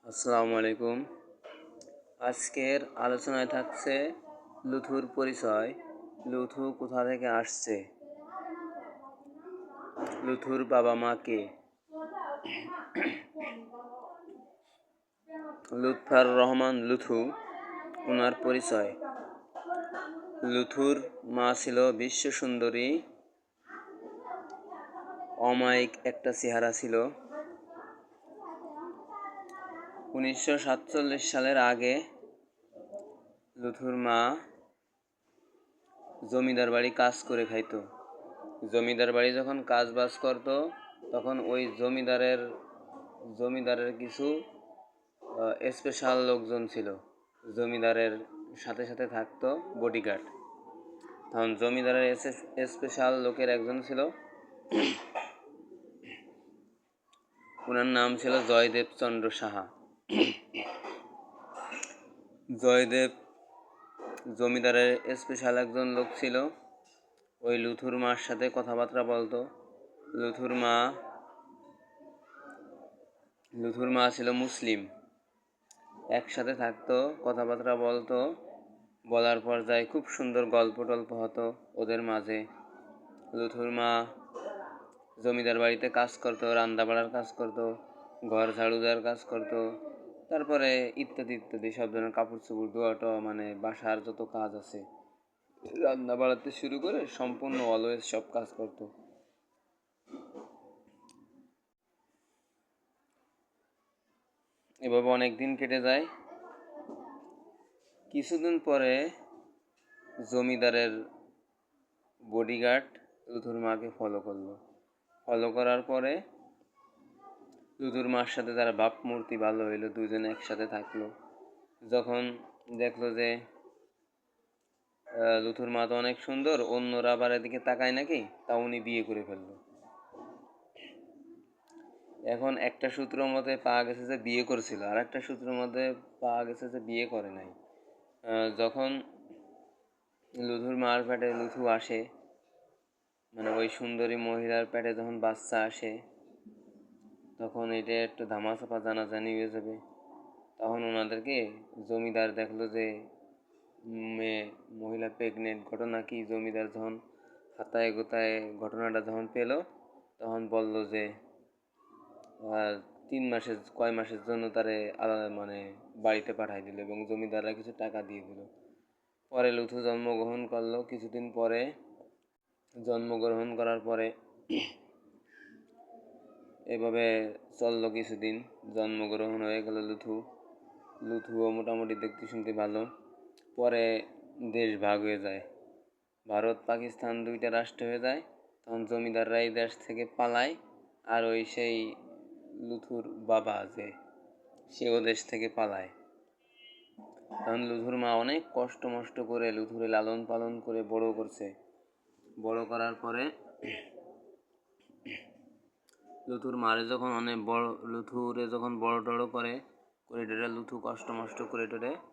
আসসালামু আলাইকুম। আজকের আলোচনায় থাকছে লুথুর পরিচয়। লুথু কোথা থেকে আসছে, লুথুর বাবা মা কে। লুৎফর রহমান লুথু, ওনার পরিচয়। লুথুর মা ছিল বিশ্ব সুন্দরী, অমায়িক একটা চেহারা ছিল। 1947 সালের আগে লুথুর মা জমিদার বাড়ি কাজ করে খাইতো। জমিদার বাড়ি যখন কাজ বাজ করতো তখন ওই জমিদারের কিছু স্পেশাল লোকজন ছিল, জমিদারের সাথে সাথে থাকতো বডিগার্ড। তখন জমিদারের স্পেশাল লোকের একজন ছিল, ওনার নাম ছিল জয়দেব চন্দ্র সাহা। জয়দেব জমিদারের স্পেশাল একজন লোক ছিল। ওই লুথুর মার সাথে কথাবার্তা বলতো। লুথুর মা ছিল মুসলিম। একসাথে থাকতো, কথাবার্তা বলতো, বলার পর্যায়ে খুব সুন্দর গল্প টল্প হতো ওদের মাঝে। লুথুর মা জমিদার বাড়িতে কাজ করতো, রান্না বাড়ার কাজ করতো, ঘর ঝাড়ু দেওয়ার কাজ করতো, তারপরে ইত্যাদি ইত্যাদি সব ধরনের কাপড় চোপড় ধোয়াটা, মানে বাসার যত কাজ আছে রান্না বাড়াতে শুরু করে সম্পূর্ণ অলওয়েজ সব কাজ করতো। এভাবে অনেক দিন কেটে যায়। কিছুদিন পরে জমিদারের বডিগার্ড লুথুর মাকে ফলো করার পরে লুথুর মার সাথে তার বাপ মূর্তি ভালো হইলো, দুজনে একসাথে থাকলো। যখন দেখলো যে লুথুর মা তো অনেক সুন্দর, অন্যরা আবার এদিকে তাকায় নাকি, তা উনি বিয়ে করে ফেললো। এখন একটা সূত্র মতে পাওয়া গেছে যে বিয়ে করেছিল, আর একটা সূত্র মতে পাওয়া গেছে যে বিয়ে করে নাই। যখন লুথুর মার পেটে লুথু আসে, মানে ওই সুন্দরী মহিলার পেটে যখন বাচ্চা আসে, তখন এটা একটু ধামাচাপা জানাজানি হয়ে যাবে। তখন ওনাদেরকে জমিদার দেখলো যে মহিলা প্রেগনেন্ট, ঘটনা কি। জমিদার যখন হাতায় গোতায় ঘটনাটা যখন পেল, তখন বলল যে 3 মাসের জন্য তারে মানে বাড়িতে পাঠাই দিল এবং জমিদাররা কিছু টাকা দিয়ে দিল। পরে লুথু জন্মগ্রহণ করলো। কিছুদিন পরে জন্মগ্রহণ করার পরে এভাবে চললো কিছুদিন। জন্মগ্রহণ হয়ে গেল লুথুও মোটামুটি দেখতে শুনতে ভালো। পরে দেশ ভাগ হয়ে যায়, ভারত পাকিস্তান 2টা রাষ্ট্র হয়ে যায়। তখন জমিদাররা এই দেশ থেকে পালায়, আর ওই সেই লুথুর বাবা যে সেও দেশ থেকে পালায়। তখন লুথুর মা অনেক কষ্ট মষ্ট করে লুথুরে লালন পালন করে বড় করছে। বড় করার পরে লুথুরে যখন বড় টড়ো করে লুথু কষ্ট মষ্ট করে